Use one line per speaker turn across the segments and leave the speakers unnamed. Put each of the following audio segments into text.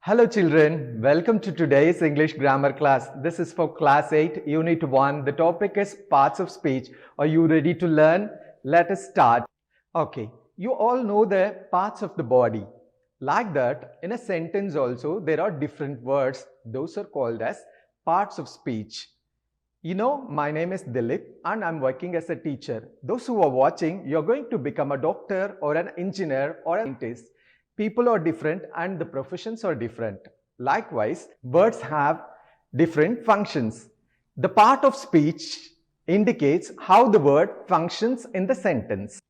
Hello children, welcome to today's English grammar class. This is for class 8, unit 1. The topic is parts of speech. Are you ready to learn? Let us start. Okay, you all know the parts of the body. Like that, in a sentence also, there are different words. Those are called as parts of speech. You know, my name is Dilip and I'm working as a teacher. Those who are watching, you're going to become a doctor or an engineer or a scientist. People are different and the professions are different. Likewise, words have different functions. The part of speech indicates how the word functions in the sentence.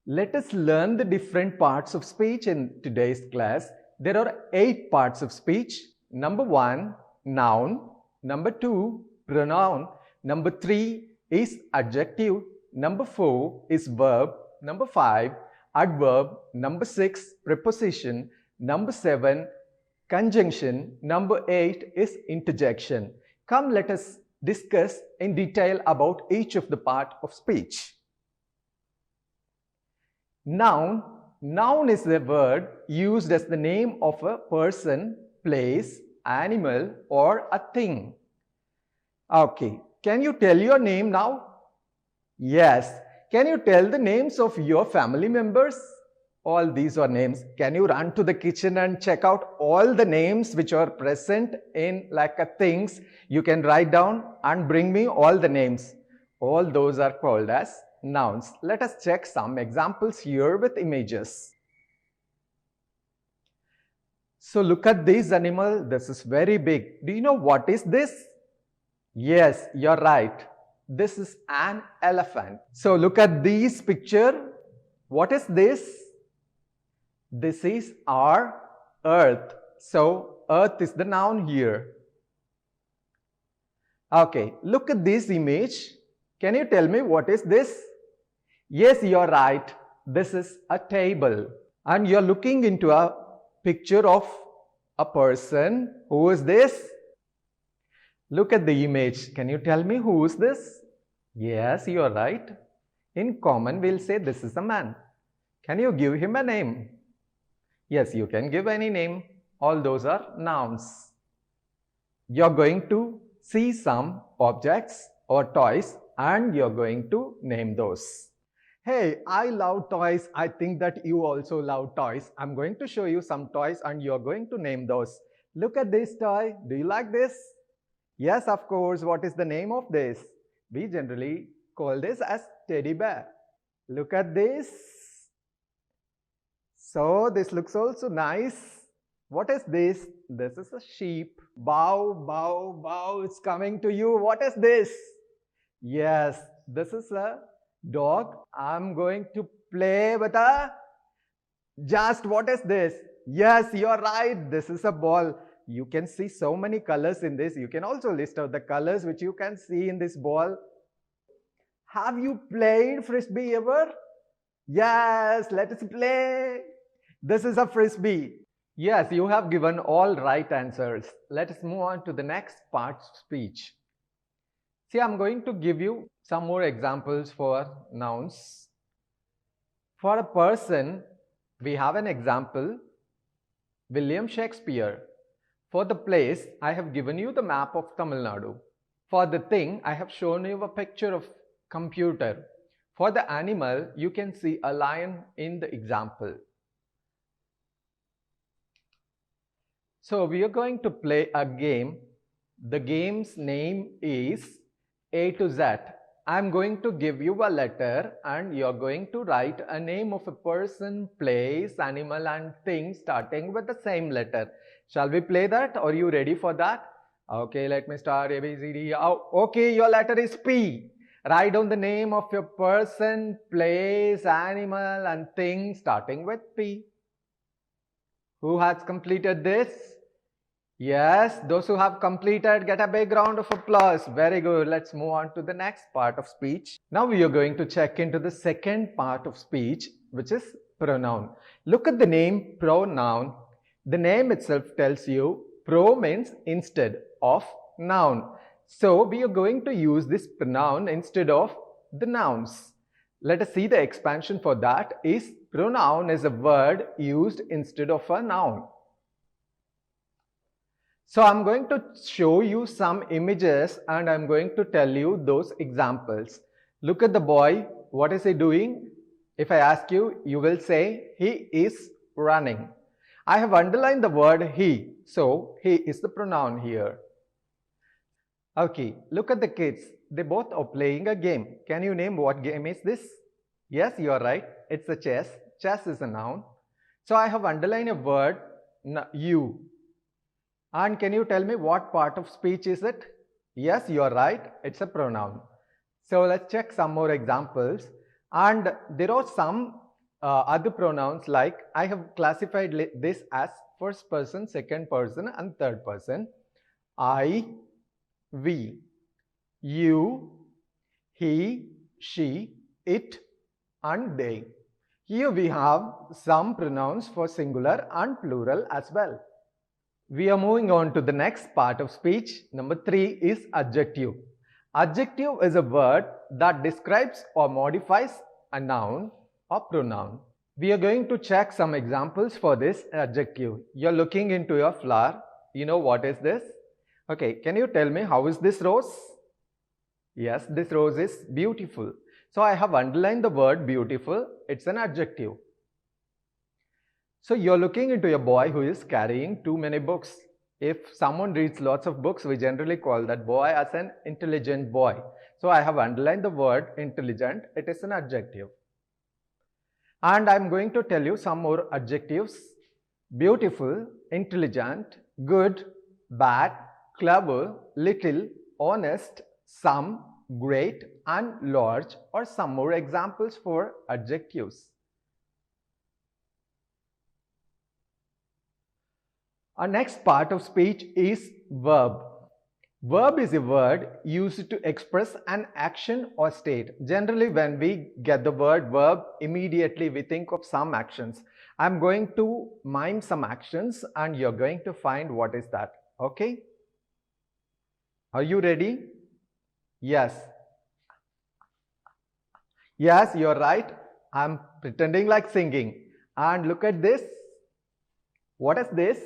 Let us learn the different parts of speech in today's class. There are 8 parts of speech. Number 1, noun. Number 2, pronoun. Number 3 is adjective. Number 4 is verb. Number 5, adverb. Number 6, preposition. Number 7, conjunction. Number 8 is interjection. Come, let us discuss in detail about each of the part of speech. Noun. Noun is the word used as the name of a person, place, animal or a thing. Okay, can you tell your name now? Yes. Can you tell the names of your family members? All these are names. Can you run to the kitchen and check out all the names which are present in like a things? You can write down and bring me all the names. All those are called as nouns. Let us check some examples here with images. So look at this animal. This is very big. Do you know what is this? Yes, you're right. This is an elephant. So look at this picture. What is this? This is our earth. So earth is the noun here. Okay, look at this image. Can you tell me what is this? Yes, you're right. This is a table. And you're looking into a picture of a person. Who is this? Look at the image. Can you tell me who is this? Yes, you are right. In common, we'll say this is a man. Can you give him a name? Yes, you can give any name. All those are nouns. You're going to see some objects or toys and you're going to name those. Hey, I love toys. I think that you also love toys. I'm going to show you some toys and you're going to name those. Look at this toy. Do you like this? Yes, of course. What is the name of this? We generally call this as teddy bear. Look at this. So this looks also nice. What is this? This is a sheep. Bow, bow, bow. It's coming to you. What is this? Yes, this is a dog. I'm going to play with a... Just what is this? Yes, you're right. This is a ball. You can see so many colors in this. You can also list out the colors which you can see in this ball. Have you played frisbee ever? Yes, let us play. This is a frisbee. Yes, you have given all right answers. Let us move on to the next part of speech. See, I'm going to give you some more examples for nouns. For a person, we have an example, William Shakespeare. For the place, I have given you the map of Tamil Nadu. For the thing, I have shown you a picture of computer. For the animal, you can see a lion in the example. So we are going to play a game. The game's name is A to Z. I'm going to give you a letter and you're going to write a name of a person, place, animal and thing starting with the same letter. Shall we play that? Are you ready for that? Okay, let me start. A, B, C, D. Oh, okay, your letter is P. Write down the name of your person, place, animal and thing starting with P. Who has completed this? Yes, those who have completed, get a big round of applause. Very good. Let's move on to the next part of speech. Now we are going to check into the second part of speech, which is pronoun. Look at the name pronoun. The name itself tells you pro means instead of noun. So we are going to use this pronoun instead of the nouns. Let us see the expansion for that is Pronoun is a word used instead of a noun. So I'm going to show you some images and I'm going to tell you those examples. Look at the boy. What is he doing? If I ask you, you will say he is running. I have underlined the word he. So he is the pronoun here. Okay, look at the kids. They both are playing a game. Can you name what game is this? Yes, you are right. It's a chess. Chess is a noun. So I have underlined a word, you. And can you tell me what part of speech is it? Yes, you are right. It's a pronoun. So let's check some more examples. And there are some other pronouns, like I have classified this as first person, second person and third person. I, we, you, he, she, it and they. Here we have some pronouns for singular and plural as well. We are moving on to the next part of speech. Number 3 is adjective. Adjective is a word that describes or modifies a noun or pronoun. We are going to check some examples for this adjective. You're looking into your flower. You know what is this? Okay, can you tell me how is this rose? Yes, this rose is beautiful. So I have underlined the word beautiful. It's an adjective. So you're looking into a boy who is carrying too many books. If someone reads lots of books, we generally call that boy as an intelligent boy. So I have underlined the word intelligent. It is an adjective. And I'm going to tell you some more adjectives. Beautiful, intelligent, good, bad, clever, little, honest, some, great and large, or some more examples for adjectives. Our next part of speech is verb. Verb is a word used to express an action or state. Generally, when we get the word verb, immediately we think of some actions. I'm going to mime some actions and you're going to find what is that. Okay? Are you ready? Yes. Yes, you're right. I'm pretending like singing. And look at this. What is this?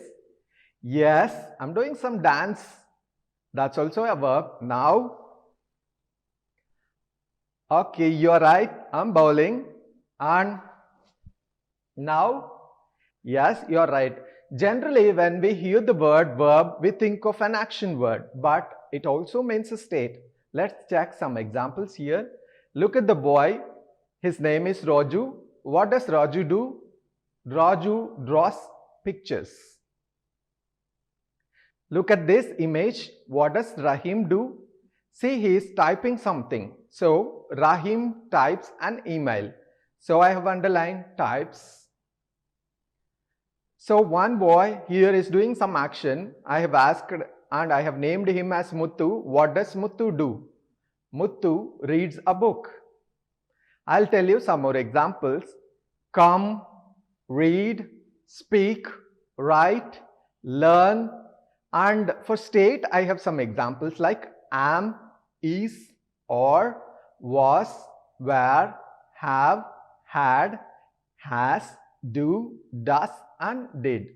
Yes, I'm doing some dance. That's also a verb. Now, okay, you're right. I'm bowling. And now, yes, you're right. Generally, when we hear the word verb, we think of an action word, but it also means a state. Let's check some examples here. Look at the boy. His name is Raju. What does Raju do? Raju draws pictures. Look at this image. What does Rahim do? See, he is typing something. So, Rahim types an email. So, I have underlined types. So, one boy here is doing some action. I have asked and I have named him as Muthu. What does Muthu do? Muthu reads a book. I'll tell you some more examples. Come, read, speak, write, learn. And for state, I have some examples like am, is, or, was, were, have, had, has, do, does, and did.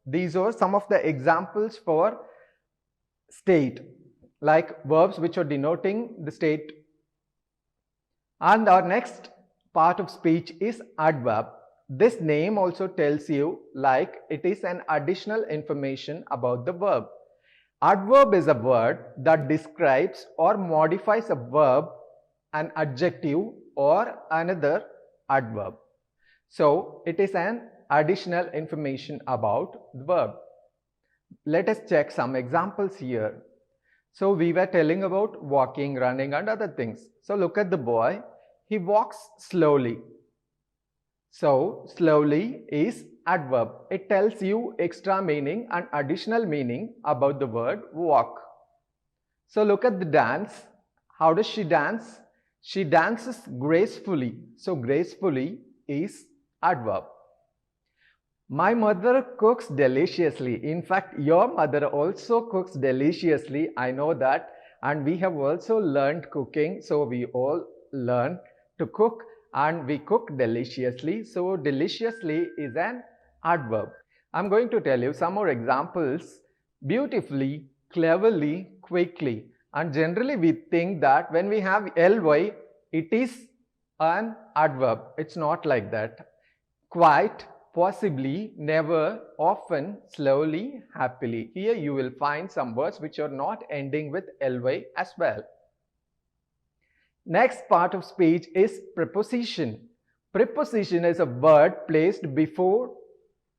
These are some of the examples for state, like verbs which are denoting the state. And our next part of speech is adverb. This name also tells you like it is an additional information about the verb. Adverb is a word that describes or modifies a verb, an adjective or another adverb. So it is an additional information about the verb. Let us check some examples here. So we were telling about walking, running and other things. So look at the boy. He walks slowly. So, slowly is adverb. It tells you extra meaning and additional meaning about the word walk. So, look at the dance. How does she dance? She dances gracefully. So, gracefully is adverb. My mother cooks deliciously. In fact, your mother also cooks deliciously. I know that. And we have also learned cooking. So, we all learn to cook. and we cook deliciously. So deliciously is an adverb. I'm going to tell you some more examples. Beautifully, cleverly, quickly. And generally we think that when we have ly, it is an adverb. It's not like that. Quite, possibly, never, often, slowly, happily. Here you will find some words which are not ending with ly as well. Next part of speech is preposition. Preposition is a word placed before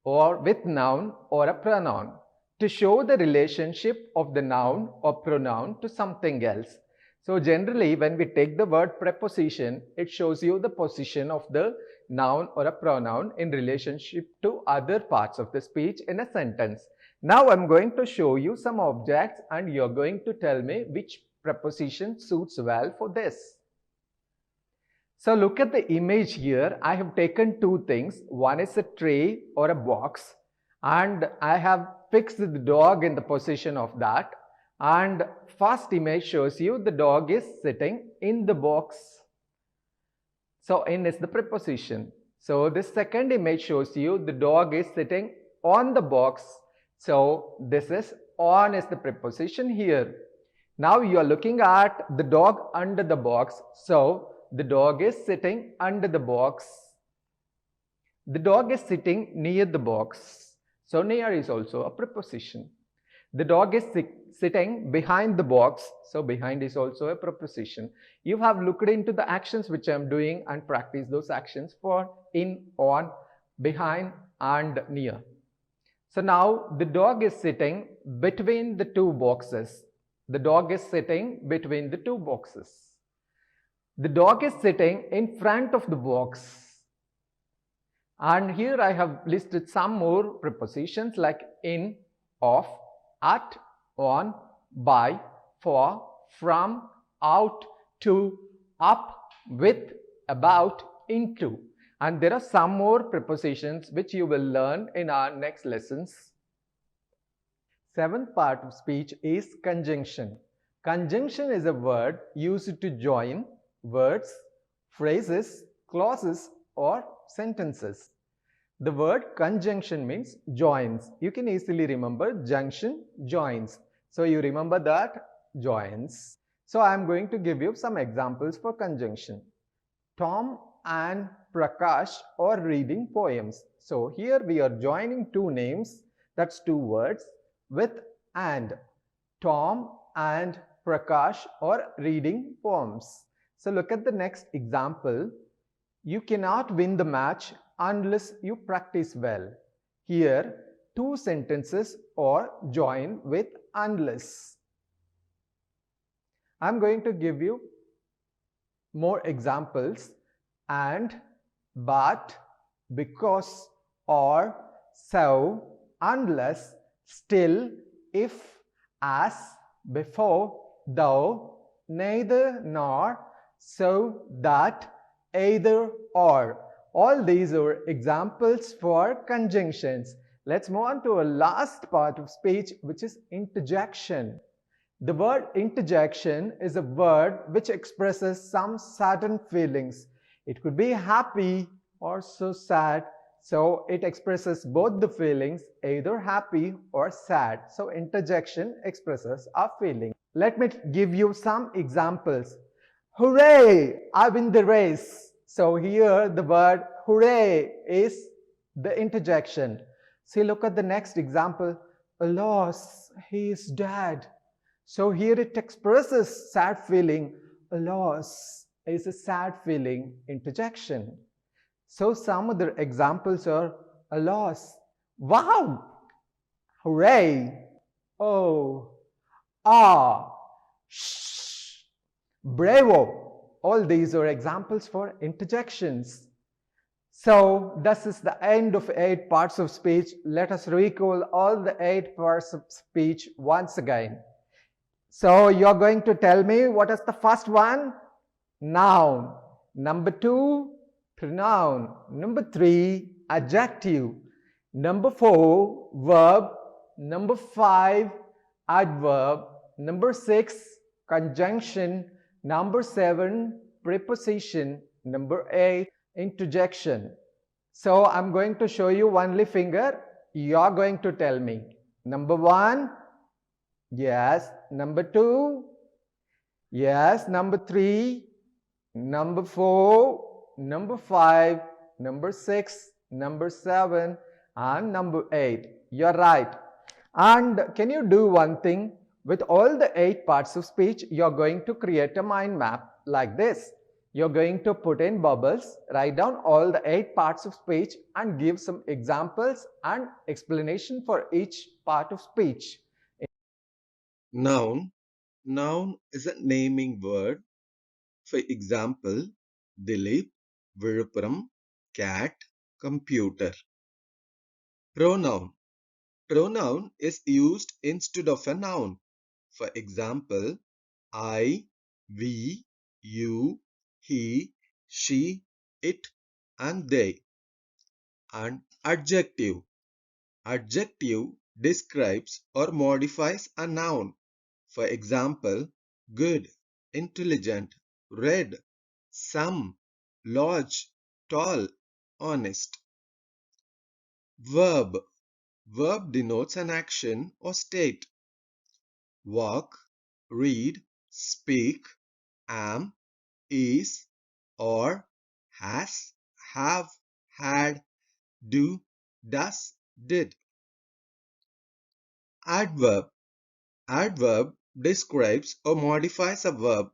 or with noun or a pronoun to show the relationship of the noun or pronoun to something else. So generally when we take the word preposition, it shows you the position of the noun or a pronoun in relationship to other parts of the speech in a sentence. Now I'm going to show you some objects and you're going to tell me which preposition suits well for this. So look at the image here. I have taken two things. One is a tray or a box, and I have fixed the dog in the position of that. And first image shows you the dog is sitting in the box. So in is the preposition. So this second image shows you the dog is sitting on the box. So this is on is the preposition here. Now you are looking at the dog under the box. So the dog is sitting under the box. The dog is sitting near the box. So near is also a preposition. The dog is sitting behind the box. So behind is also a preposition. You have looked into the actions which I am doing and practice those actions for in, on, behind and near. So now the dog is sitting between the two boxes. The dog is sitting between the two boxes. The dog is sitting in front of the box. And here I have listed some more prepositions like in, of, at, on, by, for, from, out, to, up, with, about, into. And there are some more prepositions which you will learn in our next lessons. Seventh part of speech is conjunction. Conjunction is a word used to join words, phrases, clauses or sentences. The word conjunction means joins. You can easily remember junction, joins. So you remember that joins. So I am going to give you some examples for conjunction. Tom and Prakash are reading poems. So here we are joining two names, that's two words, with and. Tom and Prakash are reading poems. So look at the next example. You cannot win the match unless you practice well. Here, two sentences are joined with unless. I'm going to give you more examples. And, but, because, or, so, unless, still, if, as, before, though, neither, nor, so, that, either, or. All these are examples for conjunctions. Let's move on to a last part of speech, which is interjection. The word interjection is a word which expresses some certain feelings. It could be happy or so sad. So it expresses both the feelings, either happy or sad. So interjection expresses our feeling. Let me give you some examples. Hooray! I win the race. So here the word hooray is the interjection. See, look at the next example. Alas, he is dead. So here it expresses sad feeling. Alas is a sad feeling, interjection. So some other examples are alas, wow, hooray, oh, ah, shh, bravo. All these are examples for interjections. So this is the end of 8 parts of speech. Let us recall all the 8 parts of speech once again. So you're going to tell me what is the first one? Noun. Number 2, pronoun. Number 3, adjective. Number 4, verb. Number 5, adverb. Number 6, conjunction. Number 7, preposition. Number 8, interjection. So I'm going to show you only finger. You're going to tell me. Number 1, yes. Number 2, yes. Number 3, number 4, number 5, number 6, number 7, and number 8. You're right. And can you do one thing? With all the 8 parts of speech, you're going to create a mind map like this. You're going to put in bubbles, write down all the 8 parts of speech, and give some examples and explanation for each part of speech.
Noun. Noun is a naming word. For example, Dilip, Viluppuram, cat, computer. Pronoun. Pronoun is used instead of a noun. For example, I, we, you, he, she, it, and they. And adjective. Adjective describes or modifies a noun. For example, good, intelligent, red, some, large, tall, honest. Verb. Verb denotes an action or state. Walk, read, speak, am, is, or, has, have, had, do, does, did. Adverb. Adverb describes or modifies a verb.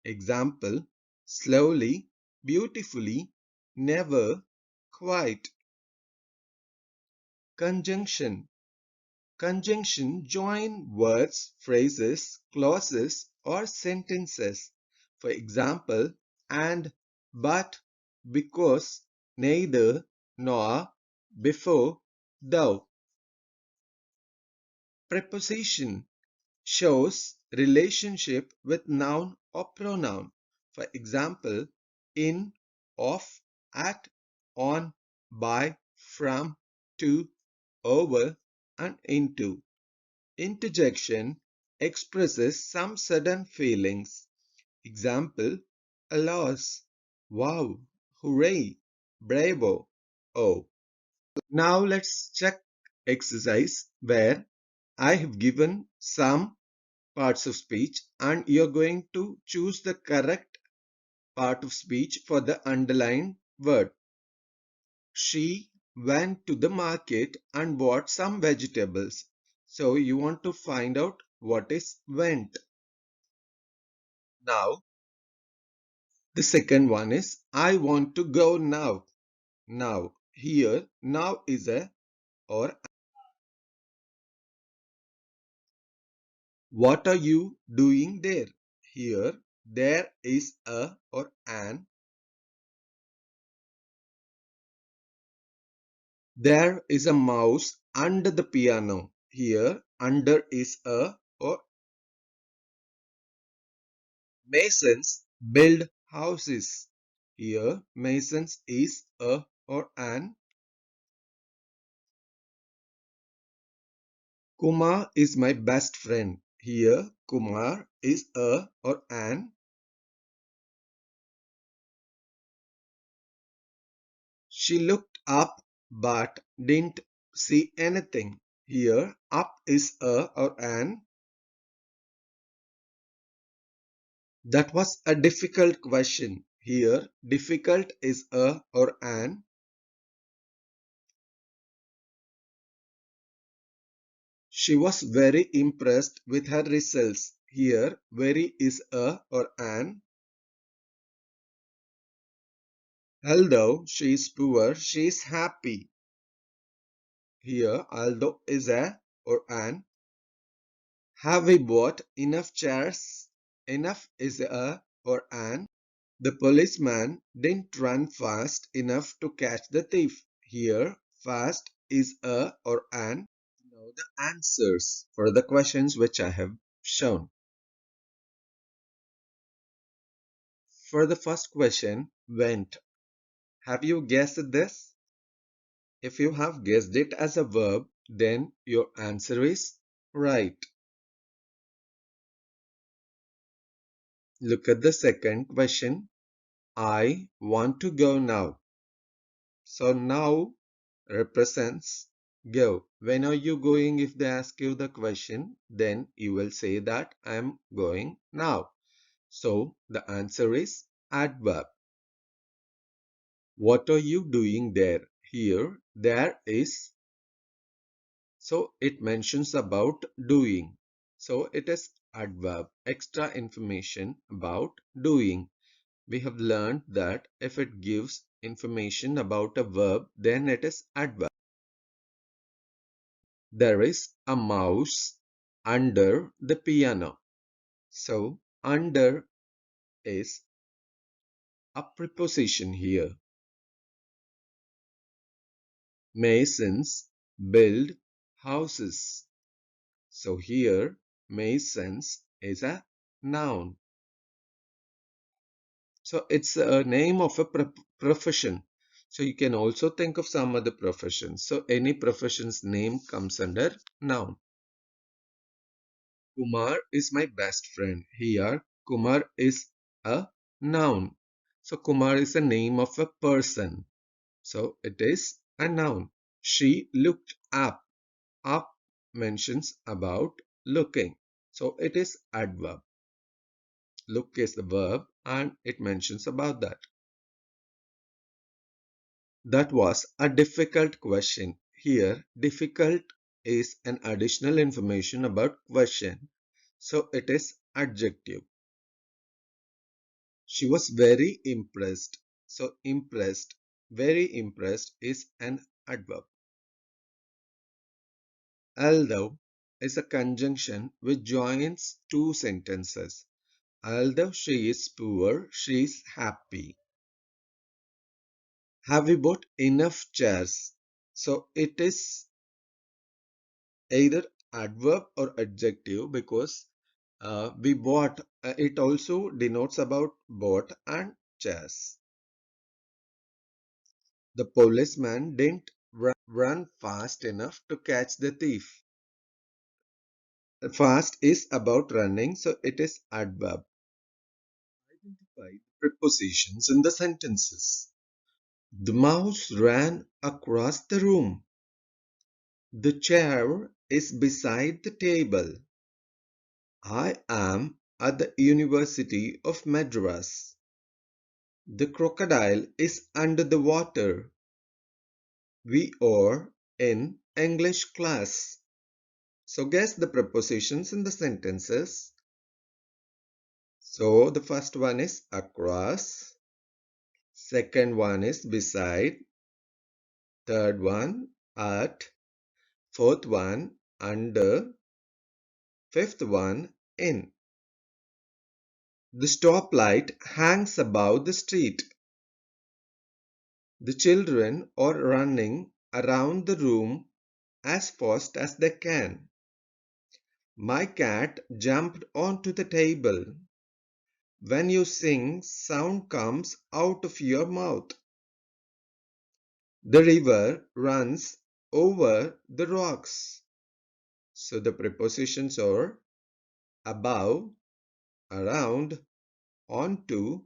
Example, slowly, beautifully, never, quite. Conjunction. Conjunction join words, phrases, clauses, or sentences. For example, and, but, because, neither, nor, before, though. Preposition shows relationship with noun or pronoun. For example, in, of, at, on, by, from, to, over, and into. Interjection expresses some sudden feelings. Example, alas, wow, hooray, bravo, oh. Now let's check exercise where I have given some parts of speech and you're going to choose the correct part of speech for the underlined word. She went to the market and bought some vegetables. So you want to find out what is went. Now, the second one is I want to go now. Now, here, now is a or what are you doing there? Here, there is a or an. There is a mouse under the piano. Here, under is a or masons build houses. Here, masons is a or an. Kumar is my best friend. Here, Kumar is a or an. She looked up but didn't see anything. Here, up is a or an. That was a difficult question. Here, difficult is a or an. She was very impressed with her results. Here, very is a or an. Although she is poor, she is happy. Here, although is a or an. Have we bought enough chairs? Enough is a or an. The policeman didn't run fast enough to catch the thief. Here, fast is a or an. Now the answers for the questions which I have shown. For the first question, went. Have you guessed this? If you have guessed it as a verb, then your answer is right. Look at the second question. I want to go now. So now represents go. When are you going? If they ask you the question, then you will say that I am going now. So the answer is adverb. What are you doing there? Here, there is. So it mentions about doing. So it is adverb. Extra information about doing. We have learned that if it gives information about a verb, then it is adverb. There is a mouse under the piano. So under is a preposition here. Masons build houses. So here masons is a noun. So it's a name of a profession. So you can also think of some other professions. So any profession's name comes under noun. Kumar is my best friend. Here, Kumar is a noun. So Kumar is a name of a person. So it is a noun. She looked up. Up mentions about looking. So it is adverb. Look is the verb and it mentions about that. That was a difficult question. Here, difficult is an additional information about question. So it is adjective. She was very impressed. So impressed, very impressed is an adverb. Although is a conjunction which joins two sentences. Although she is poor, she is happy. Have we bought enough chairs? So it is either adverb or adjective because we bought, it also denotes about bought and chairs. The policeman didn't run fast enough to catch the thief. Fast is about running, so it is adverb. Identify prepositions in the sentences. The mouse ran across the room. The chair is beside the table. I am at the University of Madras. The crocodile is under the water. We are in English class. So guess the prepositions in the sentences. So the first one is across. Second one is beside. Third one at. Fourth one under. Fifth one in. The stoplight hangs above the street. The children are running around the room as fast as they can. My cat jumped onto the table. When you sing, sound comes out of your mouth. The river runs over the rocks. So the prepositions are above, around, onto,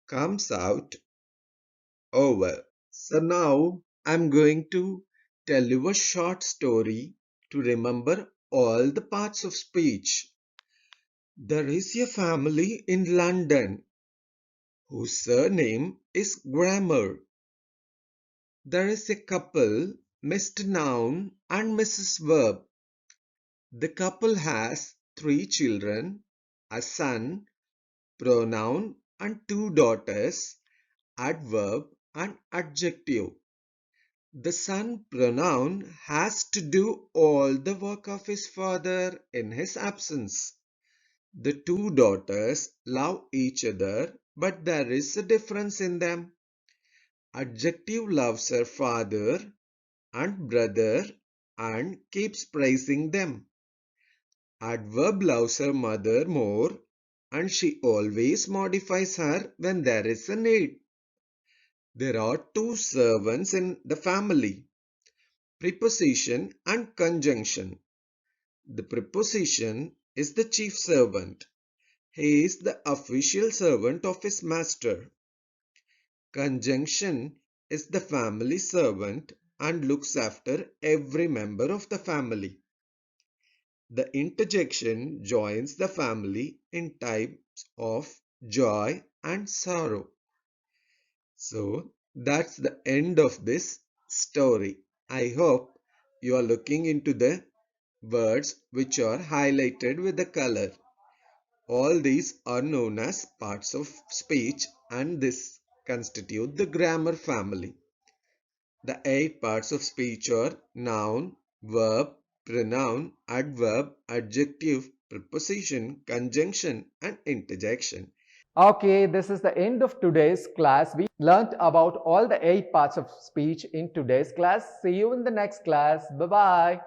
comes out, over. So now I'm going to tell you a short story to remember all the parts of speech. There is a family in London whose surname is Grammar. There is a couple, Mr. Noun and Mrs. Verb. The couple has 3 children, a son, pronoun, and 2 daughters, adverb and adjective. The son pronoun has to do all the work of his father in his absence. The 2 daughters love each other, but there is a difference in them. Adjective loves her father and brother and keeps praising them. Adverb loves her mother more and she always modifies her when there is a need. There are 2 servants in the family, preposition and conjunction. The preposition is the chief servant. He is the official servant of his master. Conjunction is the family servant and looks after every member of the family. The interjection joins the family in times of joy and sorrow. So that's the end of this story. I hope you are looking into the words which are highlighted with the color. All these are known as parts of speech and this constitute the grammar family. The 8 parts of speech are noun, verb, pronoun, adverb, adjective, preposition, conjunction and interjection.
Okay, this is the end of today's class. We learnt about all the 8 parts of speech in today's class. See you in the next class. Bye bye.